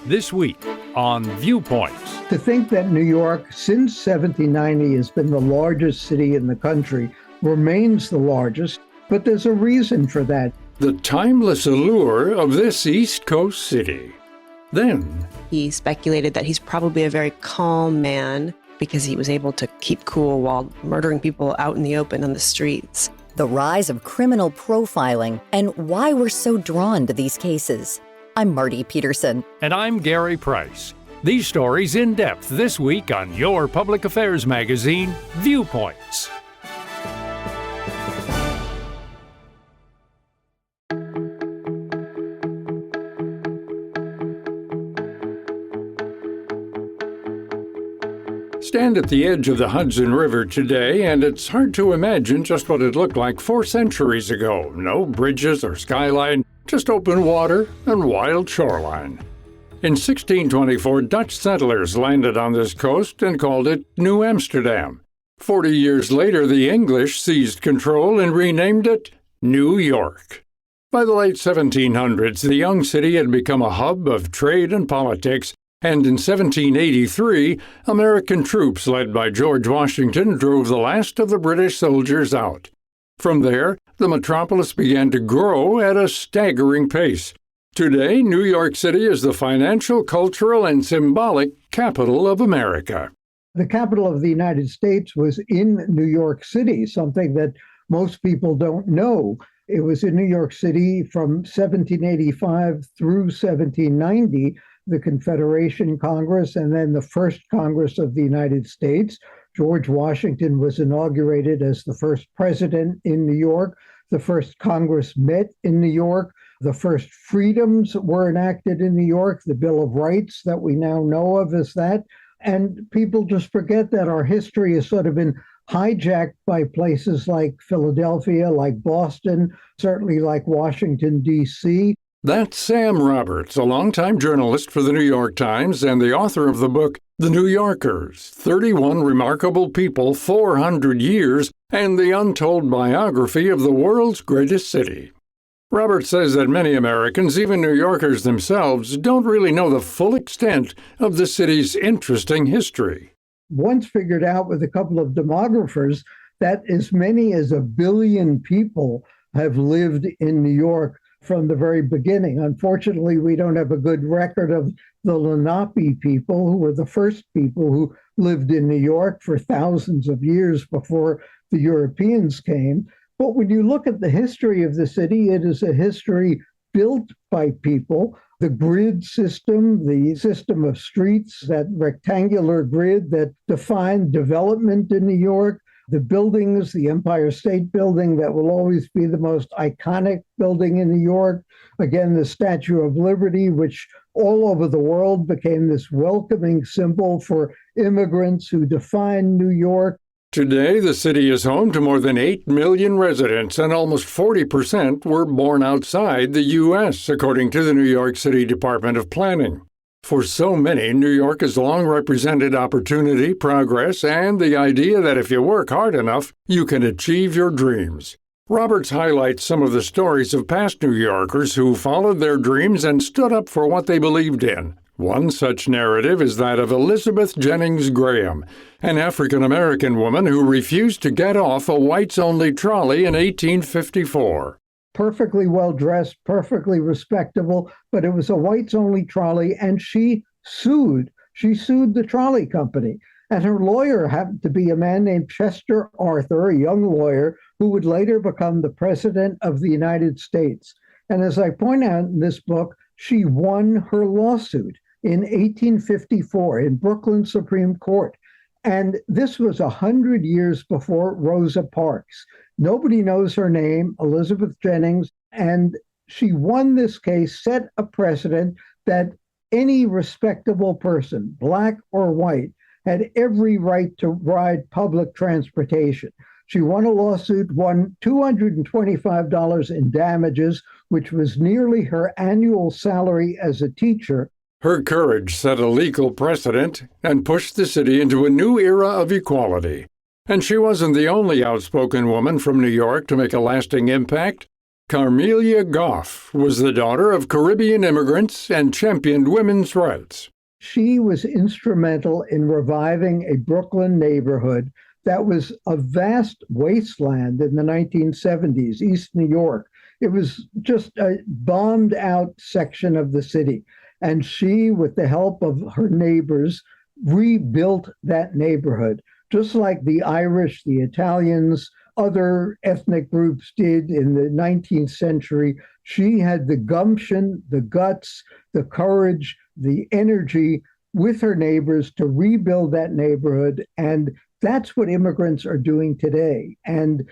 This week on Viewpoints. To think that New York, since 1790, has been the largest city in the country, remains the largest, but there's a reason for that. The timeless allure of this East Coast city. Then, he speculated that he's probably a very calm man because he was able to keep cool while murdering people out in the open on the streets. The rise of criminal profiling and why we're so drawn to these cases. I'm Marty Peterson. And I'm Gary Price. These stories in depth this week on your public affairs magazine, Viewpoints. Stand at the edge of the Hudson River today, and it's hard to imagine just what it looked like 4 centuries ago. No bridges or skyline, just open water and wild shoreline. In 1624, Dutch settlers landed on this coast and called it New Amsterdam. 40 years later, the English seized control and renamed it New York. By the late 1700s, the young city had become a hub of trade and politics, and in 1783, American troops led by George Washington drove the last of the British soldiers out. From there, the metropolis began to grow at a staggering pace. Today, New York City is the financial, cultural, and symbolic capital of America. The capital of the United States was in New York City, something that most people don't know. It was in New York City from 1785 through 1790, the Confederation Congress, and then the first Congress of the United States. George Washington was inaugurated as the first president in New York. The first Congress met in New York. The first freedoms were enacted in New York. The Bill of Rights that we now know of as that. And people just forget that our history has sort of been hijacked by places like Philadelphia, like Boston, certainly like Washington, D.C. That's Sam Roberts, a longtime journalist for the New York Times and the author of the book The New Yorkers, 31 Remarkable People, 400 Years, and the Untold Biography of the World's Greatest City. Roberts says that many Americans, even New Yorkers themselves, don't really know the full extent of the city's interesting history. Once figured out with a couple of demographers that as many as 1 billion people have lived in New York from the very beginning. Unfortunately, we don't have a good record of the Lenape people, who were the first people who lived in New York for thousands of years before the Europeans came. But when you look at the history of the city, it is a history built by people. The grid system, the system of streets, that rectangular grid that defined development in New York, the buildings, the Empire State Building, that will always be the most iconic building in New York. Again, the Statue of Liberty, which all over the world became this welcoming symbol for immigrants who defined New York. Today, the city is home to more than 8 million residents, and almost 40% were born outside the U.S., according to the New York City Department of Planning. For so many, New York has long represented opportunity, progress, and the idea that if you work hard enough, you can achieve your dreams. Roberts highlights some of the stories of past New Yorkers who followed their dreams and stood up for what they believed in. One such narrative is that of Elizabeth Jennings Graham, an African-American woman who refused to get off a whites-only trolley in 1854. Perfectly well-dressed, perfectly respectable, but it was a whites-only trolley, and she sued. She sued the trolley company. And her lawyer happened to be a man named Chester Arthur, a young lawyer, who would later become the President of the United States. And as I point out in this book, she won her lawsuit in 1854 in Brooklyn Supreme Court. And this was 100 years before Rosa Parks. Nobody knows her name, Elizabeth Jennings, and she won this case, set a precedent that any respectable person, black or white, had every right to ride public transportation. She won a lawsuit, won $225 in damages, which was nearly her annual salary as a teacher. Her courage set a legal precedent and pushed the city into a new era of equality. And she wasn't the only outspoken woman from New York to make a lasting impact. Carmelia Goff was the daughter of Caribbean immigrants and championed women's rights. She was instrumental in reviving a Brooklyn neighborhood that was a vast wasteland in the 1970s, East New York. It was just a bombed out section of the city. And she, with the help of her neighbors, rebuilt that neighborhood, just like the Irish, the Italians, other ethnic groups did in the 19th century. She had the gumption, the guts, the courage, the energy with her neighbors to rebuild that neighborhood. And that's what immigrants are doing today. And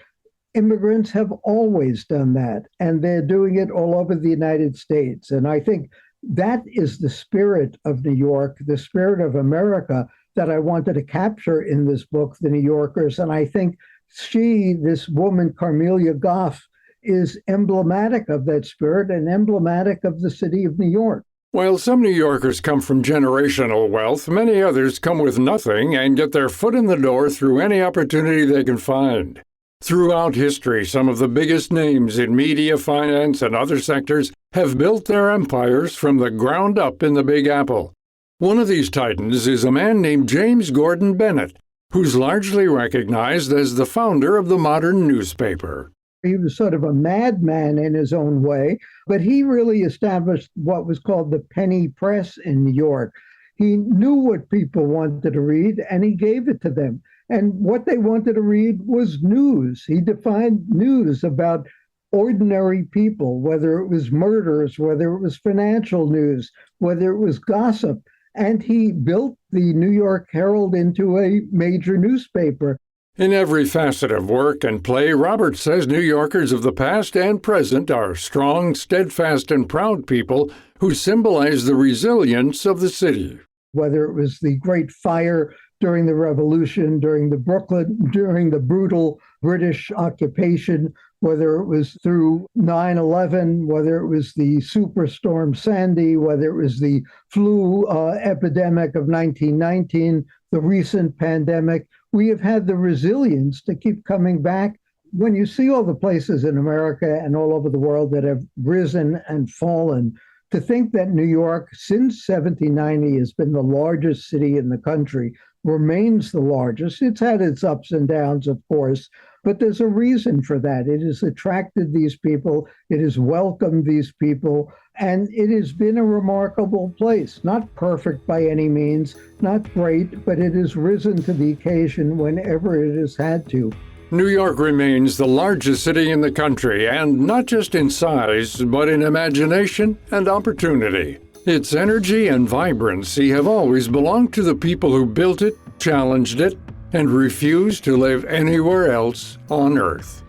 immigrants have always done that. And they're doing it all over the United States. And I think that is the spirit of New York, the spirit of America that I wanted to capture in this book, The New Yorkers. And I think she, this woman, Carmelia Goff, is emblematic of that spirit and emblematic of the city of New York. While some New Yorkers come from generational wealth, many others come with nothing and get their foot in the door through any opportunity they can find. Throughout history, some of the biggest names in media, finance, and other sectors have built their empires from the ground up in the Big Apple. One of these titans is a man named James Gordon Bennett, who's largely recognized as the founder of the modern newspaper. He was sort of a madman in his own way, but he really established what was called the penny press in New York. He knew what people wanted to read, and he gave it to them. And what they wanted to read was news. He defined news about ordinary people, whether it was murders, whether it was financial news, whether it was gossip. And he built the New York Herald into a major newspaper. In every facet of work and play, Roberts says New Yorkers of the past and present are strong, steadfast, and proud people who symbolize the resilience of the city. Whether it was the Great Fire during the Revolution, during the brutal British occupation, whether it was through 9/11, whether it was the Superstorm Sandy, whether it was the flu epidemic of 1919, the recent pandemic, we have had the resilience to keep coming back. When you see all the places in America and all over the world that have risen and fallen, to think that New York, since 1790, has been the largest city in the country, remains the largest. It's had its ups and downs, of course, but there's a reason for that. It has attracted these people, it has welcomed these people, and it has been a remarkable place. Not perfect by any means, not great, but it has risen to the occasion whenever it has had to. New York remains the largest city in the country, and not just in size, but in imagination and opportunity. Its energy and vibrancy have always belonged to the people who built it, challenged it, and refused to live anywhere else on Earth.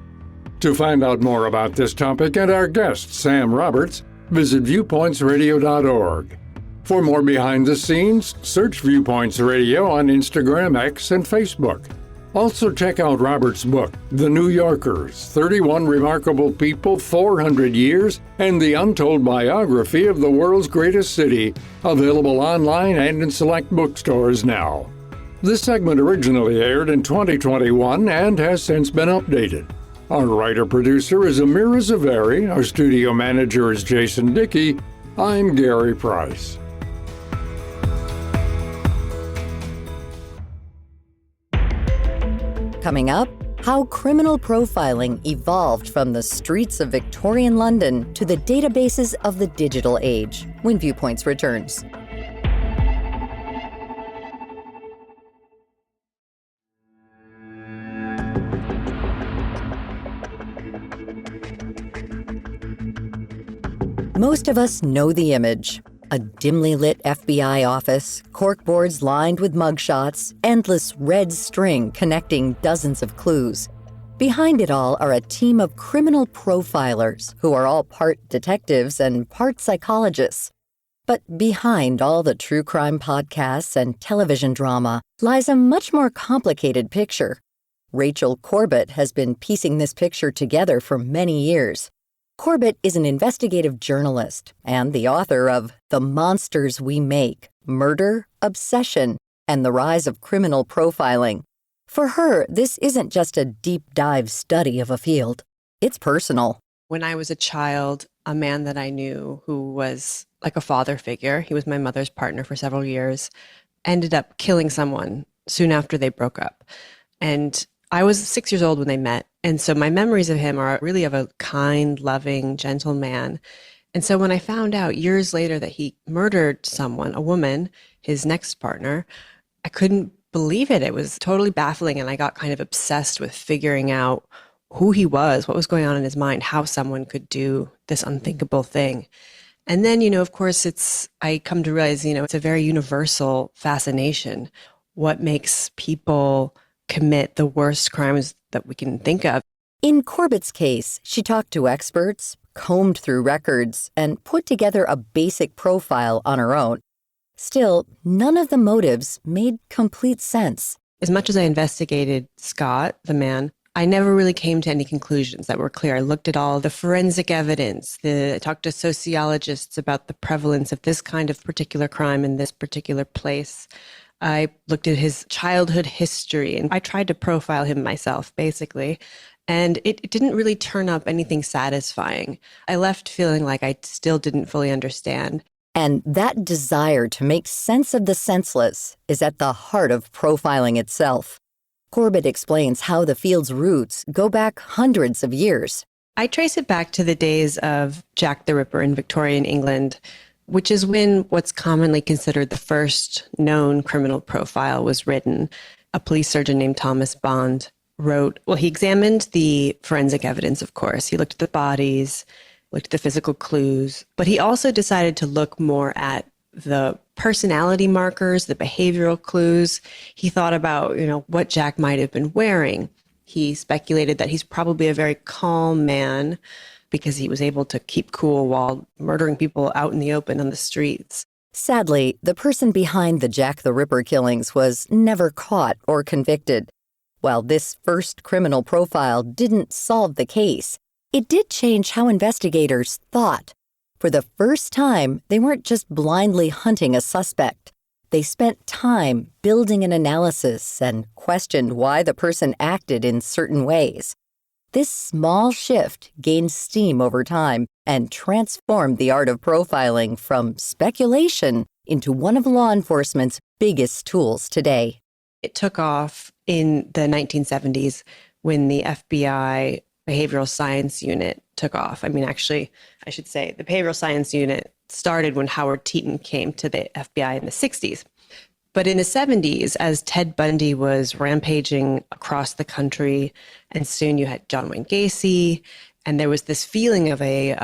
To find out more about this topic and our guest, Sam Roberts, visit viewpointsradio.org. For more behind the scenes, search Viewpoints Radio on Instagram, X, and Facebook. Also check out Robert's book, The New Yorkers, 31 Remarkable People, 400 Years, and the Untold Biography of the World's Greatest City, available online and in select bookstores now. This segment originally aired in 2021 and has since been updated. Our writer-producer is Amira Zaveri, our studio manager is Jason Dickey, I'm Gary Price. Coming up, how criminal profiling evolved from the streets of Victorian London to the databases of the digital age, when Viewpoints returns. Most of us know the image. A dimly lit FBI office, corkboards lined with mugshots, endless red string connecting dozens of clues. Behind it all are a team of criminal profilers who are all part detectives and part psychologists. But behind all the true crime podcasts and television drama lies a much more complicated picture. Rachel Corbett has been piecing this picture together for many years. Corbett is an investigative journalist and the author of The Monsters We Make, Murder, Obsession, and the Rise of Criminal Profiling. For her, this isn't just a deep dive study of a field. It's personal. When I was a child, a man that I knew who was like a father figure, he was my mother's partner for several years, ended up killing someone soon after they broke up. And I was 6 years old when they met. And so my memories of him are really of a kind, loving, gentle man. And so when I found out years later that he murdered someone, a woman, his next partner, I couldn't believe it. It was totally baffling. And I got kind of obsessed with figuring out who he was, what was going on in his mind, how someone could do this unthinkable thing. And then, of course, I come to realize, it's a very universal fascination. What makes people commit the worst crimes that we can think of? In Corbett's case, she talked to experts, combed through records, and put together a basic profile on her own. Still, none of the motives made complete sense. As much as I investigated Scott, the man, I never really came to any conclusions that were clear. I looked at all the forensic evidence. I talked to sociologists about the prevalence of this kind of particular crime in this particular place. I looked at his childhood history, and I tried to profile him myself, basically. And it didn't really turn up anything satisfying. I left feeling like I still didn't fully understand. And that desire to make sense of the senseless is at the heart of profiling itself. Corbett explains how the field's roots go back hundreds of years. I trace it back to the days of Jack the Ripper in Victorian England, which is when what's commonly considered the first known criminal profile was written. A police surgeon named Thomas Bond he examined the forensic evidence, of course. He looked at the bodies, looked at the physical clues, but he also decided to look more at the personality markers, the behavioral clues. He thought about, what Jack might have been wearing. He speculated that he's probably a very calm man because he was able to keep cool while murdering people out in the open on the streets. Sadly, the person behind the Jack the Ripper killings was never caught or convicted. While this first criminal profile didn't solve the case, it did change how investigators thought. For the first time, they weren't just blindly hunting a suspect. They spent time building an analysis and questioned why the person acted in certain ways. This small shift gained steam over time and transformed the art of profiling from speculation into one of law enforcement's biggest tools today. It took off in the 1970s when the FBI behavioral science unit took off. Actually, I should say the behavioral science unit started when Howard Teeton came to the FBI in the 60s. But in the 70s, as Ted Bundy was rampaging across the country, and soon you had John Wayne Gacy, and there was this feeling of a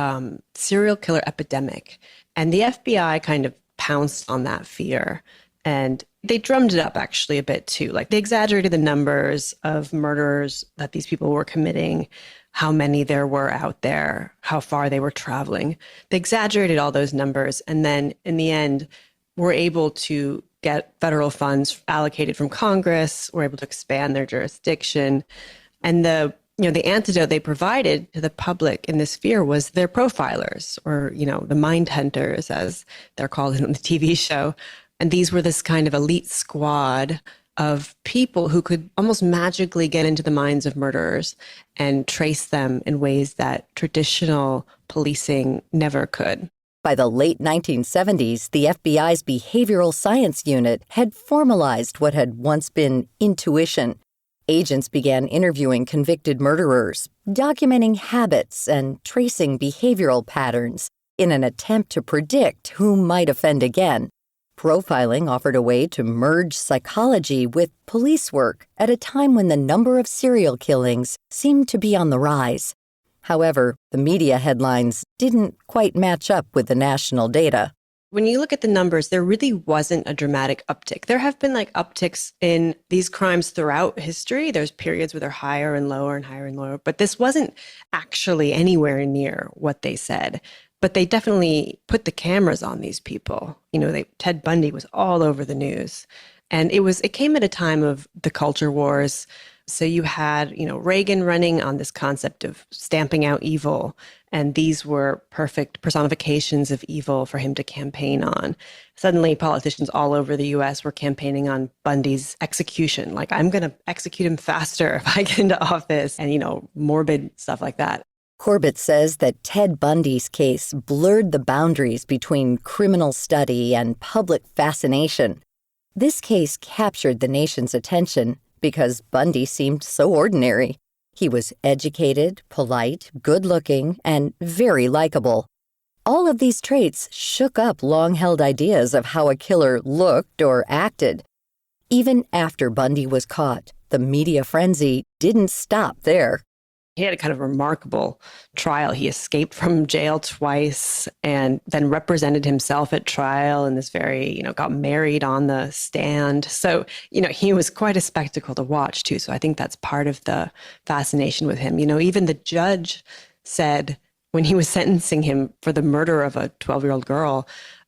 serial killer epidemic. And the FBI kind of pounced on that fear. And they drummed it up actually a bit too. Like they exaggerated the numbers of murders that these people were committing, how many there were out there, how far they were traveling. They exaggerated all those numbers. And then in the end, were able to get federal funds allocated from Congress, were able to expand their jurisdiction. And the antidote they provided to the public in this fear was their profilers, or, the mind hunters, as they're called in the TV show. And these were this kind of elite squad of people who could almost magically get into the minds of murderers and trace them in ways that traditional policing never could. By the late 1970s, the FBI's behavioral science unit had formalized what had once been intuition. Agents began interviewing convicted murderers, documenting habits and tracing behavioral patterns in an attempt to predict who might offend again. Profiling offered a way to merge psychology with police work at a time when the number of serial killings seemed to be on the rise. However, the media headlines didn't quite match up with the national data. When you look at the numbers, there really wasn't a dramatic uptick. There have been upticks in these crimes throughout history. There's periods where they're higher and lower and higher and lower, but this wasn't actually anywhere near what they said. But they definitely put the cameras on these people. Ted Bundy was all over the news. And it came at a time of the culture wars. So you had, Reagan running on this concept of stamping out evil. And these were perfect personifications of evil for him to campaign on. Suddenly, politicians all over the US were campaigning on Bundy's execution. I'm going to execute him faster if I get into office, and, morbid stuff like that. Corbett says that Ted Bundy's case blurred the boundaries between criminal study and public fascination. This case captured the nation's attention because Bundy seemed so ordinary. He was educated, polite, good-looking, and very likable. All of these traits shook up long-held ideas of how a killer looked or acted. Even after Bundy was caught, the media frenzy didn't stop there. He had a kind of remarkable trial. He escaped from jail twice and then represented himself at trial in this very, got married on the stand. So, he was quite a spectacle to watch too. So I think that's part of the fascination with him. Even the judge said when he was sentencing him for the murder of a 12-year-old girl,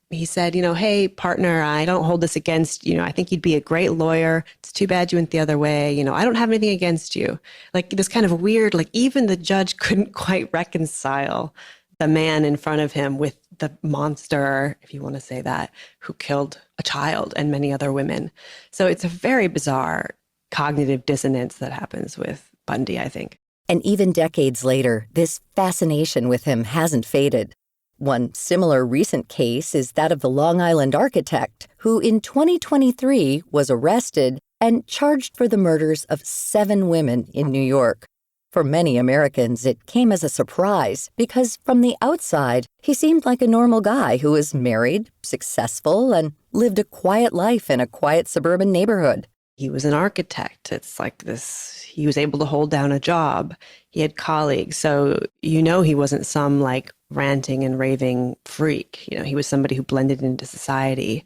he said, hey, partner, I don't hold this against you. I think you'd be a great lawyer. It's too bad you went the other way. I don't have anything against you. Like this kind of weird, even the judge couldn't quite reconcile the man in front of him with the monster, if you want to say that, who killed a child and many other women. So it's a very bizarre cognitive dissonance that happens with Bundy, I think. And even decades later, this fascination with him hasn't faded. One similar recent case is that of the Long Island architect, who in 2023 was arrested and charged for the murders of 7 women in New York. For many Americans, it came as a surprise because from the outside, he seemed like a normal guy who was married, successful, and lived a quiet life in a quiet suburban neighborhood. He was an architect. It's like this, he was able to hold down a job. He had colleagues. So, he wasn't some ranting and raving freak. He was somebody who blended into society,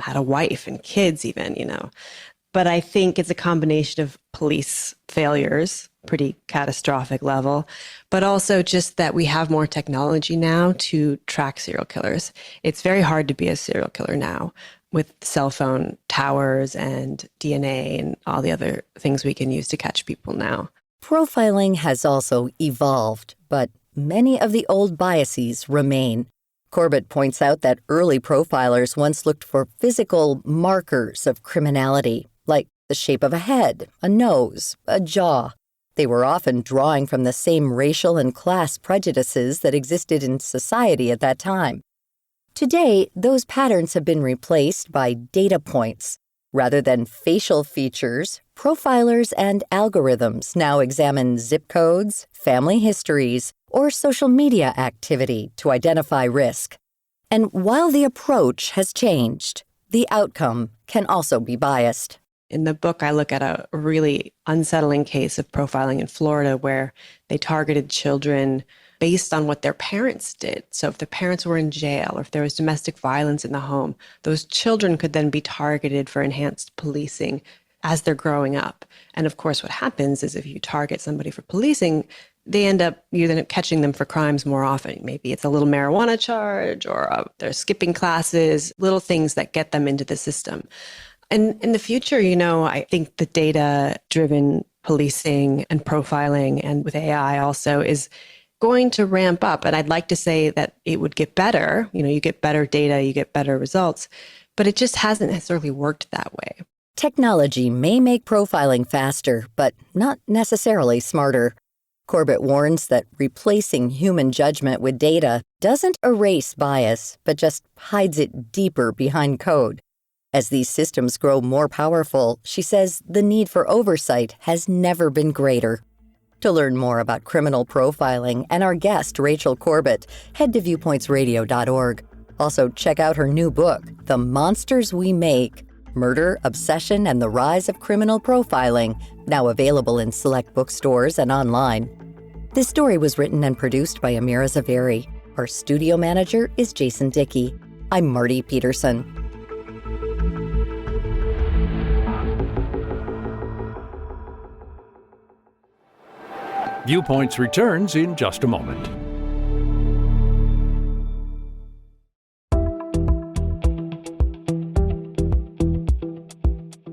had a wife and kids even, But I think it's a combination of police failures, pretty catastrophic level, but also just that we have more technology now to track serial killers. It's very hard to be a serial killer now with cell phone towers and DNA and all the other things we can use to catch people now. Profiling has also evolved, but many of the old biases remain. Corbett points out that early profilers once looked for physical markers of criminality, like the shape of a head, a nose, a jaw. They were often drawing from the same racial and class prejudices that existed in society at that time. Today, those patterns have been replaced by data points. Rather than facial features, profilers and algorithms now examine zip codes, family histories, or social media activity to identify risk. And while the approach has changed, the outcome can also be biased. In the book, I look at a really unsettling case of profiling in Florida where they targeted children based on what their parents did. So if the parents were in jail or if there was domestic violence in the home, those children could then be targeted for enhanced policing as they're growing up. And of course, what happens is if you target somebody for policing, you end up catching them for crimes more often. Maybe it's a little marijuana charge or they're skipping classes, little things that get them into the system. And in the future, I think the data-driven policing and profiling, and with AI also, is going to ramp up. And I'd like to say that it would get better. You get better data, you get better results, but it just hasn't necessarily worked that way. Technology may make profiling faster, but not necessarily smarter. Corbett warns that replacing human judgment with data doesn't erase bias, but just hides it deeper behind code. As these systems grow more powerful, she says the need for oversight has never been greater. To learn more about criminal profiling and our guest, Rachel Corbett, head to viewpointsradio.org. Also, check out her new book, The Monsters We Make: Murder, Obsession, and the Rise of Criminal Profiling, now available in select bookstores and online. This story was written and produced by Amira Zaveri. Our studio manager is Jason Dickey. I'm Marty Peterson. Viewpoints returns in just a moment.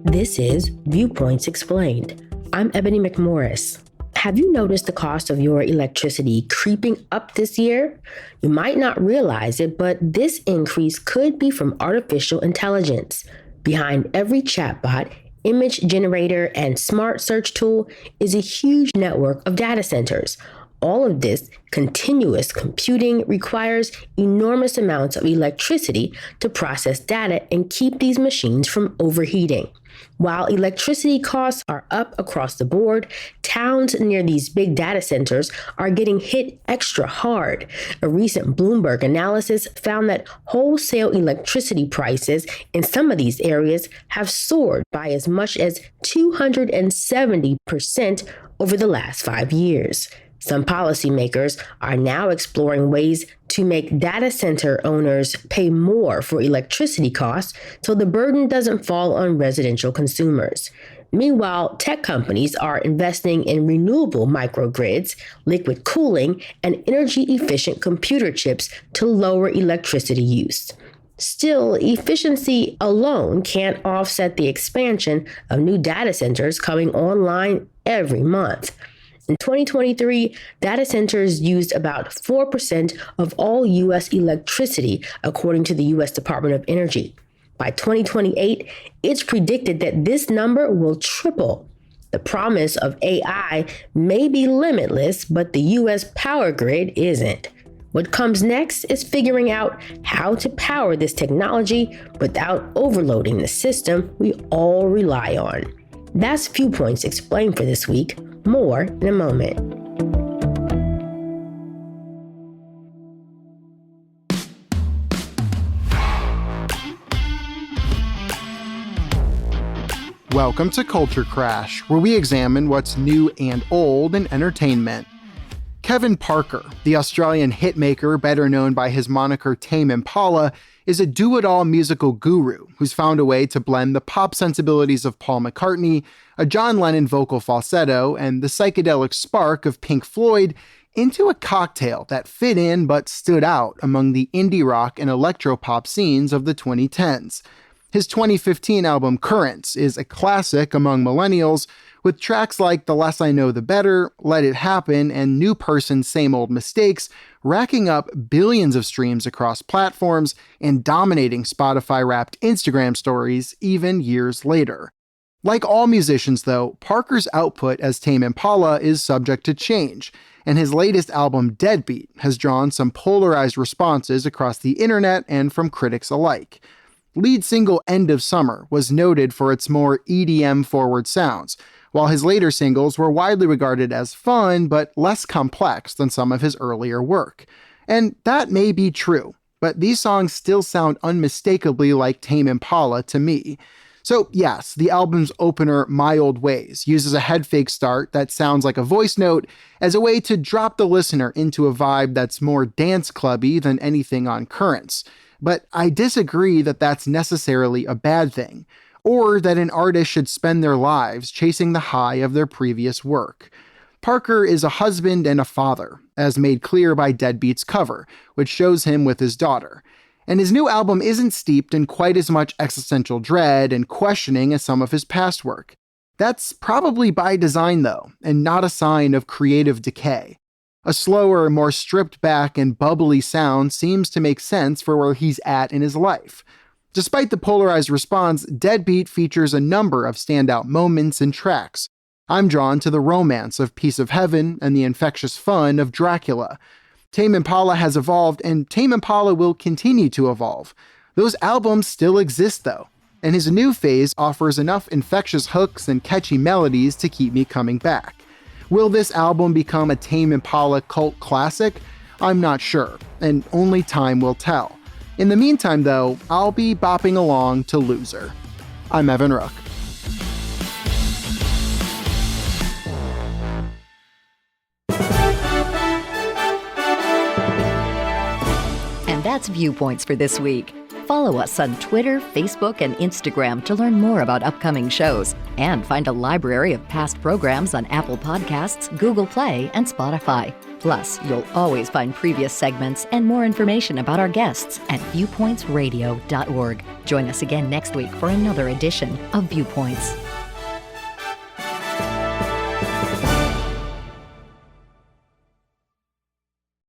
This is Viewpoints Explained. I'm Ebony McMorris. Have you noticed the cost of your electricity creeping up this year? You might not realize it, but this increase could be from artificial intelligence. Behind every chatbot, image generator, and smart search tool is a huge network of data centers, All of this continuous computing requires enormous amounts of electricity to process data and keep these machines from overheating. While electricity costs are up across the board, towns near these big data centers are getting hit extra hard. A recent Bloomberg analysis found that wholesale electricity prices in some of these areas have soared by as much as 270% over the last 5 years. Some policymakers are now exploring ways to make data center owners pay more for electricity costs so the burden doesn't fall on residential consumers. Meanwhile, tech companies are investing in renewable microgrids, liquid cooling, and energy-efficient computer chips to lower electricity use. Still, efficiency alone can't offset the expansion of new data centers coming online every month. In 2023, data centers used about 4% of all U.S. electricity, according to the U.S. Department of Energy. By 2028, it's predicted that this number will triple. The promise of AI may be limitless, but the U.S. power grid isn't. What comes next is figuring out how to power this technology without overloading the system we all rely on. That's Viewpoints Explained for this week. More in a moment. Welcome to Culture Crash, where we examine what's new and old in entertainment. Kevin Parker, the Australian hitmaker better known by his moniker Tame Impala, is a do-it-all musical guru who's found a way to blend the pop sensibilities of Paul McCartney, a John Lennon vocal falsetto, and the psychedelic spark of Pink Floyd into a cocktail that fit in but stood out among the indie rock and electropop scenes of the 2010s. His 2015 album Currents is a classic among millennials, with tracks like The Less I Know the Better, Let It Happen, and New Person Same Old Mistakes racking up billions of streams across platforms and dominating Spotify-wrapped Instagram stories even years later. Like all musicians though, Parker's output as Tame Impala is subject to change, and his latest album Deadbeat has drawn some polarized responses across the internet and from critics alike. Lead single End of Summer was noted for its more EDM-forward sounds, while his later singles were widely regarded as fun but less complex than some of his earlier work. And that may be true, but these songs still sound unmistakably like Tame Impala to me. So yes, the album's opener, My Old Ways, uses a head fake start that sounds like a voice note as a way to drop the listener into a vibe that's more dance clubby than anything on Currents. But I disagree that that's necessarily a bad thing, or that an artist should spend their lives chasing the high of their previous work. Parker is a husband and a father, as made clear by Deadbeat's cover, which shows him with his daughter. And his new album isn't steeped in quite as much existential dread and questioning as some of his past work. That's probably by design though, and not a sign of creative decay. A slower, more stripped back and bubbly sound seems to make sense for where he's at in his life. Despite the polarized response, Deadbeat features a number of standout moments and tracks. I'm drawn to the romance of Piece of Heaven and the infectious fun of Dracula. Tame Impala has evolved, and Tame Impala will continue to evolve. Those albums still exist though, and his new phase offers enough infectious hooks and catchy melodies to keep me coming back. Will this album become a Tame Impala cult classic? I'm not sure, and only time will tell. In the meantime, though, I'll be bopping along to Loser. I'm Evan Rook. And that's Viewpoints for this week. Follow us on Twitter, Facebook, and Instagram to learn more about upcoming shows and find a library of past programs on Apple Podcasts, Google Play, and Spotify. Plus, you'll always find previous segments and more information about our guests at viewpointsradio.org. Join us again next week for another edition of Viewpoints.